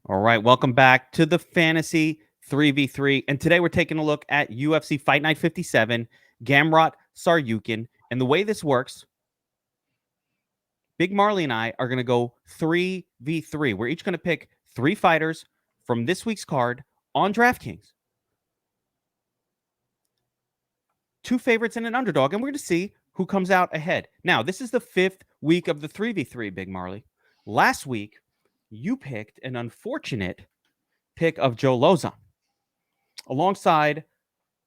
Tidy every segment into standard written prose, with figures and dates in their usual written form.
All right, welcome back to the Fantasy 3v3. And today we're taking a look at UFC Fight Night 57, Gamrot, Tsarukyan. And the way this works, Big Marley and I are going to go 3v3. We're each going to pick 3 fighters from this week's card on Draftkings. 2 favorites and an underdog, and we're going to see who comes out ahead. Now, this is the 5th week of the 3v3, Big Marley. Last week, you picked an unfortunate pick of Joe Lozon alongside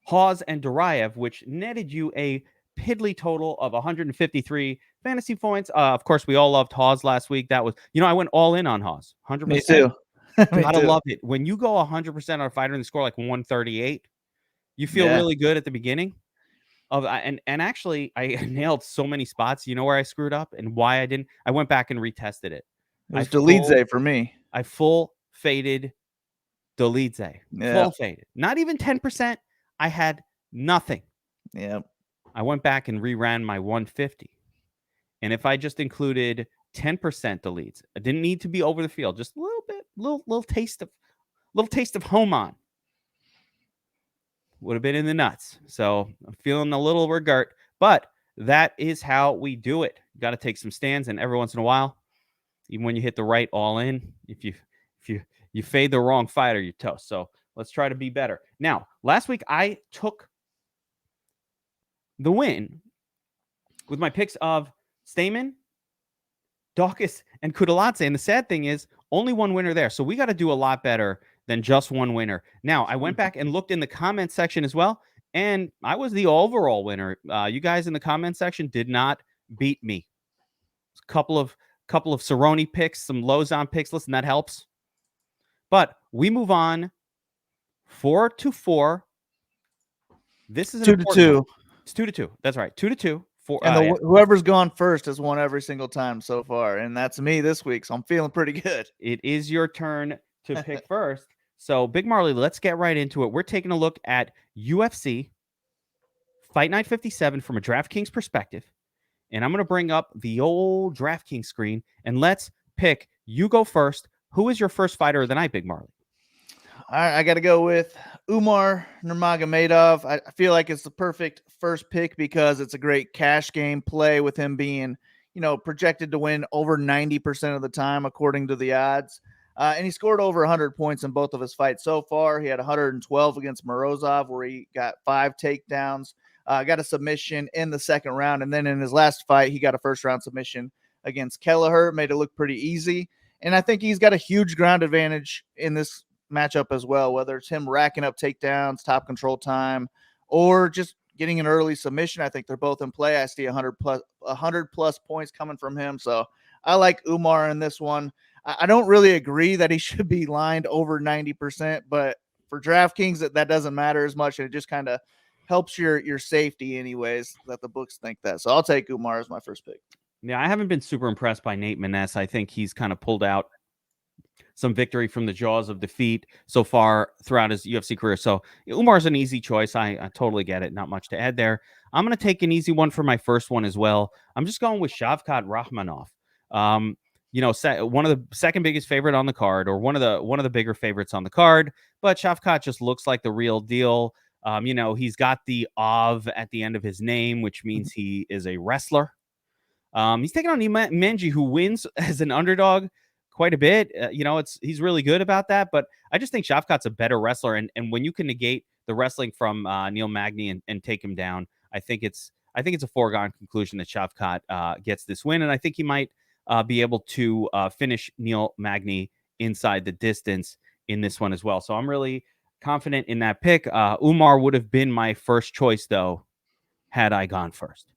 Hawes and Duraev, which netted you a piddly total of 153 fantasy points. Of course, we all loved Hawes last week. That was, I went all in on Hawes. 100%. Me too. Gotta love it. When you go 100% on a fighter and score like 138, you feel really good at the beginning. And actually, I nailed so many spots. You know where I screwed up and why I didn't? I went back and retested it. It was Delidze for me. I full faded Delidze. Yeah. Full faded. Not even 10%. I had nothing. Yeah. I went back and reran my 150. And if I just included 10% deletes, I didn't need to be over the field, just a little bit, little taste of home on. Would have been in the nuts. So I'm feeling a little regret, but that is how we do it. You got to take some stands, and every once in a while, even when you hit the right all in, if you fade the wrong fighter, you're toast. So let's try to be better. Now, last week I took the win with my picks of Stamen, Dawkins, and Kudalase. And the sad thing is, only one winner there. So we got to do a lot better than just one winner. Now, I went back and looked in the comment section as well, and I was the overall winner. You guys in the comment section did not beat me. A couple of Cerrone picks, some Lozon picks. Listen, that helps. But we move on 4-4. This is 2-2. It's 2-2. That's right. 2-2. And whoever's gone first has won every single time so far, and that's me this week. So I'm feeling pretty good. It is your turn to pick first. So, Big Marley, let's get right into it. We're taking a look at UFC Fight Night 57 from a DraftKings perspective. And I'm going to bring up the old DraftKings screen, and let's pick. You go first. Who is your first fighter of the night, Big Marley? All right, I got to go with Umar Nurmagomedov. I feel like it's the perfect first pick because it's a great cash game play with him being, projected to win over 90% of the time, according to the odds. And he scored over 100 points in both of his fights so far. He had 112 against Morozov, where he got 5 takedowns, got a submission in the second round. And then in his last fight, he got a first-round submission against Kelleher, made it look pretty easy. And I think he's got a huge ground advantage in this matchup as well, whether it's him racking up takedowns, top control time, or just getting an early submission. I think they're both in play. I see 100 plus points coming from him. So I like Umar in this one. I don't really agree that he should be lined over 90%, but for DraftKings, that doesn't matter as much. And it just kind of helps your safety anyways, that the books think that. So I'll take Umar as my first pick. Yeah, I haven't been super impressed by Nate Maness. I think he's kind of pulled out some victory from the jaws of defeat so far throughout his UFC career. So Umar's an easy choice. I totally get it. Not much to add there. I'm going to take an easy one for my first one as well. I'm just going with Shavkat Rakhmonov. One of the second biggest favorite on the card, or one of the bigger favorites on the card. But Shavkat just looks like the real deal. He's got the Av at the end of his name, which means he is a wrestler. He's taking on Menji, who wins as an underdog quite a bit. He's really good about that. But I just think Shavkat's a better wrestler, and when you can negate the wrestling from Neil Magny and take him down, I think it's a foregone conclusion that Shavkat gets this win, and I think he might be able to finish Neil Magny inside the distance in this one as well. So I'm really confident in that pick. Umar would have been my first choice, though, had I gone first.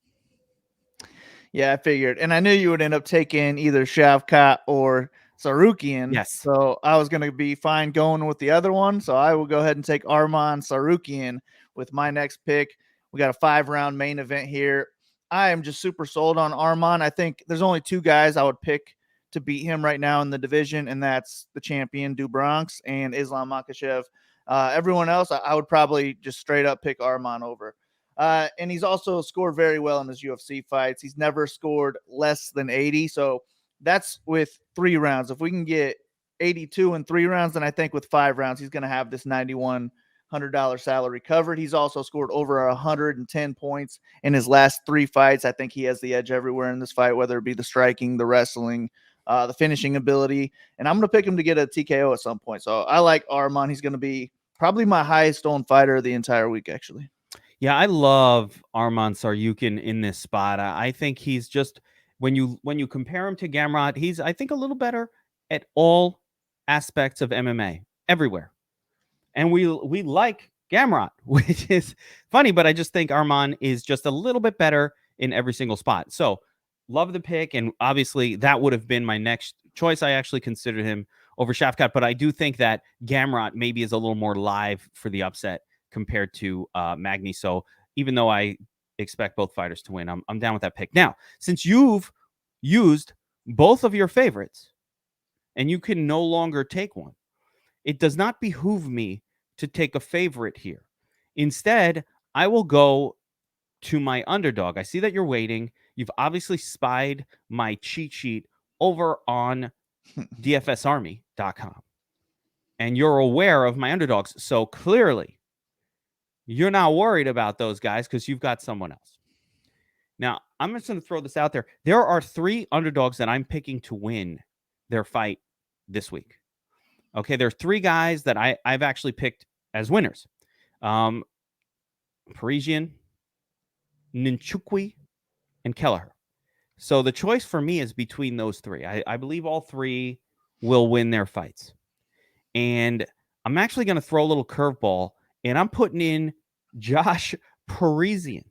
Yeah, I figured. And I knew you would end up taking either Shavkat or Tsarukyan. Yes. So I was going to be fine going with the other one. So I will go ahead and take Arman Tsarukyan with my next pick. We got a 5-round main event here. I am just super sold on Arman. I think there's only 2 guys I would pick to beat him right now in the division, and that's the champion, Do Bronx, and Islam Makhachev. Everyone else, I would probably just straight up pick Arman over. And he's also scored very well in his UFC fights. He's never scored less than 80. So that's with 3 rounds. If we can get 82 in 3 rounds, then I think with 5 rounds, he's going to have this $9,100 salary covered. He's also scored over 110 points in his last 3 fights. I think he has the edge everywhere in this fight, whether it be the striking, the wrestling, the finishing ability. And I'm going to pick him to get a TKO at some point. So I like Arman. He's going to be probably my highest owned fighter of the entire week, actually. Yeah, I love Arman Tsarukyan in this spot. I think he's just when you compare him to Gamrot, he's I think a little better at all aspects of MMA everywhere. And we like Gamrot, which is funny, but I just think Arman is just a little bit better in every single spot. So love the pick, and obviously that would have been my next choice. I actually considered him over Shafkat, but I do think that Gamrot maybe is a little more live for the upset compared to Magny. So even though I expect both fighters to win, I'm down with that pick. Now, since you've used both of your favorites and you can no longer take one, it does not behoove me to take a favorite here. Instead, I will go to my underdog. I see that you're waiting. You've obviously spied my cheat sheet over on DFSArmy.com. And you're aware of my underdogs. So clearly, you're not worried about those guys because you've got someone else. Now, I'm just going to throw this out there. There are 3 underdogs that I'm picking to win their fight this week. Okay, there are 3 guys that I've actually picked as winners. Parisian, Ninchukwi, and Kelleher. So the choice for me is between those 3. I believe all 3 will win their fights. And I'm actually going to throw a little curveball, and I'm putting in Josh Parisian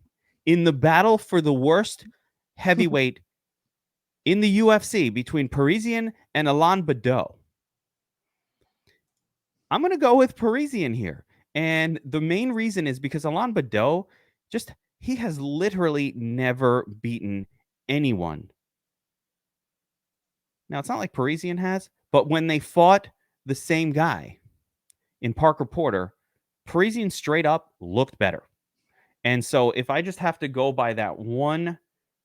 in the battle for the worst heavyweight in the UFC between Parisian and Alain Badeau. I'm going to go with Parisian here. And the main reason is because Alain Badeau, he has literally never beaten anyone. Now, it's not like Parisian has, but when they fought the same guy in Parker Porter, Parisian straight up looked better. And so if I just have to go by that one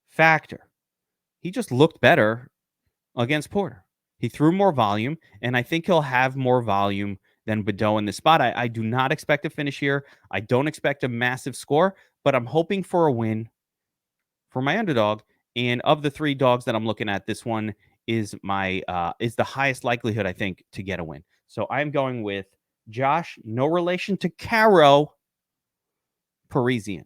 factor, he just looked better against Porter. He threw more volume, and I think he'll have more volume than Badeau in this spot. I do not expect a finish here. I don't expect a massive score, but I'm hoping for a win for my underdog. And of the 3 dogs that I'm looking at, this one is is the highest likelihood, I think, to get a win. So I'm going with Josh, no relation to Caro, Parisian.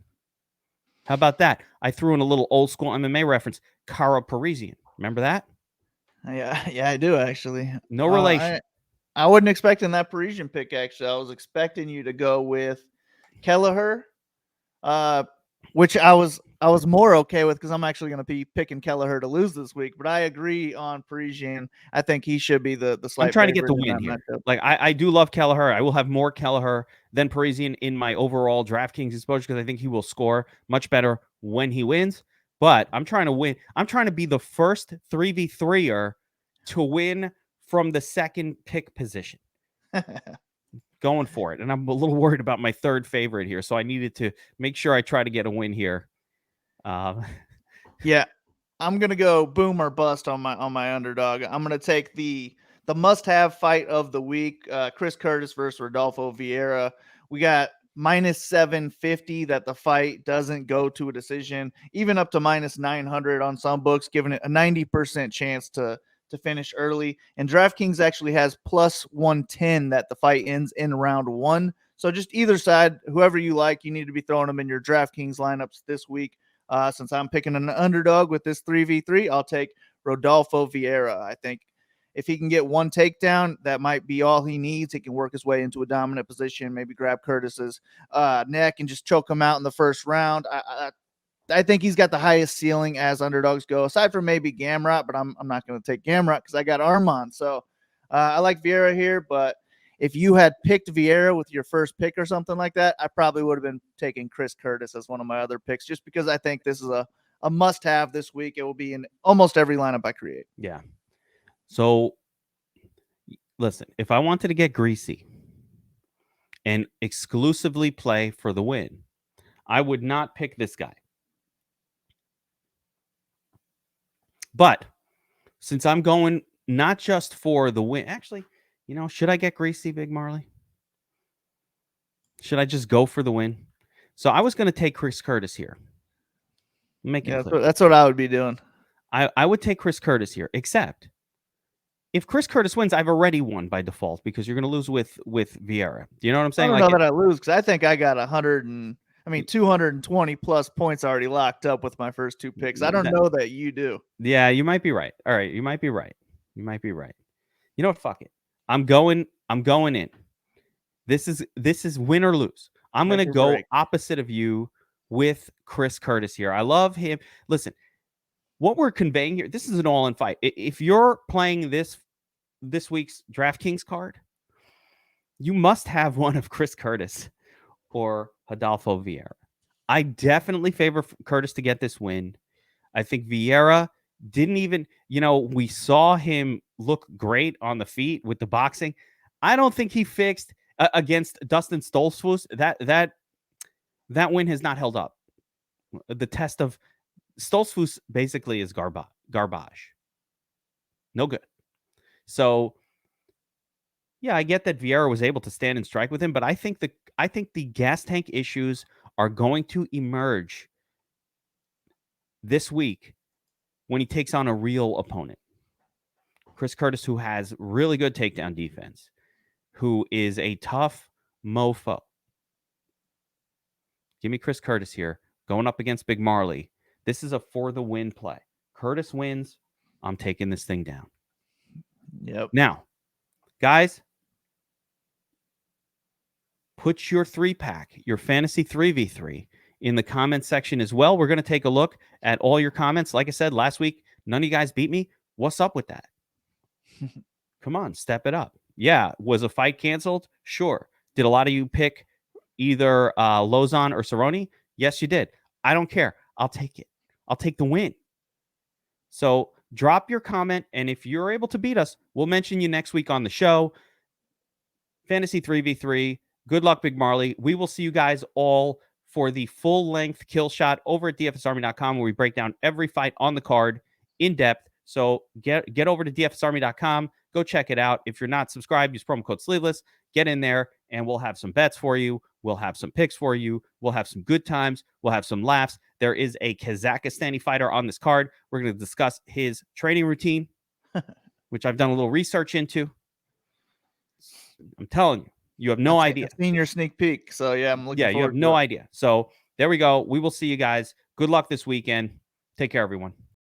How about that? I threw in a little old school MMA reference, Caro Parisian. Remember that? Yeah, I do actually. No relation. I wasn't expecting that Parisian pick, actually. I was expecting you to go with Kelleher, which I was more okay with because I'm actually going to be picking Kelleher to lose this week. But I agree on Parisian. I think he should be the slight. I'm trying to get the win here. Matchup. Like I do love Kelleher. I will have more Kelleher than Parisian in my overall DraftKings exposure because I think he will score much better when he wins. But I'm trying to win. I'm trying to be the first 3v3er to win from the second pick position. Going for it. And I'm a little worried about my third favorite here. So I needed to make sure I try to get a win here. Yeah, I'm going to go boom or bust on my underdog. I'm going to take the must-have fight of the week, Chris Curtis versus Rodolfo Vieira. We got minus 750 that the fight doesn't go to a decision, even up to minus 900 on some books, giving it a 90% chance to finish early. And DraftKings actually has plus 110 that the fight ends in round 1. So just either side, whoever you like, you need to be throwing them in your DraftKings lineups this week. Since I'm picking an underdog with this 3v3, I'll take Rodolfo Vieira. I think if he can get one takedown, that might be all he needs. He can work his way into a dominant position, maybe grab Curtis's neck and just choke him out in the first round. I think he's got the highest ceiling as underdogs go, aside from maybe Gamrot, but I'm not going to take Gamrot because I got Arman. So I like Vieira here, but if you had picked Vieira with your first pick or something like that, I probably would have been taking Chris Curtis as one of my other picks just because I think this is a must-have this week. It will be in almost every lineup I create. Yeah. So, listen, if I wanted to get greasy and exclusively play for the win, I would not pick this guy. But since I'm going not just for the win. Actually, should I get greasy, Big Marley? Should I just go for the win? So I was going to take Chris Curtis here. Make it clear. That's what I would be doing. I would take Chris Curtis here, except if Chris Curtis wins, I've already won by default because you're going to lose with Vieira. Do you know what I'm saying? I don't know that I lose because I think I got 220 plus points already locked up with my first two picks. I don't know that you do. Yeah, you might be right. All right, you might be right. You might be right. You know what? Fuck it. I'm going in. This is win or lose. I'm going to go opposite of you with Chris Curtis here. I love him. Listen, what we're conveying here, this is an all-in fight. If you're playing this week's DraftKings card, you must have one of Chris Curtis or Rodolfo Vieira. I definitely favor Curtis to get this win. I think Vieira didn't even, we saw him look great on the feet with the boxing. I don't think he fixed against Dustin Stoltzfus. That win has not held up. The test of Stoltzfus basically is garbage. No good. So, yeah, I get that Vieira was able to stand and strike with him, but I think the gas tank issues are going to emerge this week when he takes on a real opponent. Chris Curtis, who has really good takedown defense, who is a tough mofo. Give me Chris Curtis here, going up against Big Marley. This is a for the win play. Curtis wins. I'm taking this thing down. Yep. Now, guys, put your 3-pack, your fantasy 3v3 in the comment section as well. We're going to take a look at all your comments. Like I said, last week, none of you guys beat me. What's up with that? Come on, step it up. Yeah, was a fight canceled? Sure. Did a lot of you pick either Lozon or Cerrone? Yes, you did. I don't care. I'll take it. I'll take the win. So drop your comment, and if you're able to beat us, we'll mention you next week on the show. Fantasy 3v3. Good luck, Big Marley. We will see you guys all for the full-length kill shot over at dfsarmy.com, where we break down every fight on the card in depth. So get over to dfsarmy.com. Go check it out. If you're not subscribed, use promo code Sleeveless. Get in there, and we'll have some bets for you. We'll have some picks for you. We'll have some good times. We'll have some laughs. There is a Kazakhstani fighter on this card. We're going to discuss his training routine, which I've done a little research into. I'm telling you, you have no idea. I've seen your sneak peek, so yeah, I'm looking forward. Yeah, you have no idea. So there we go. We will see you guys. Good luck this weekend. Take care, everyone.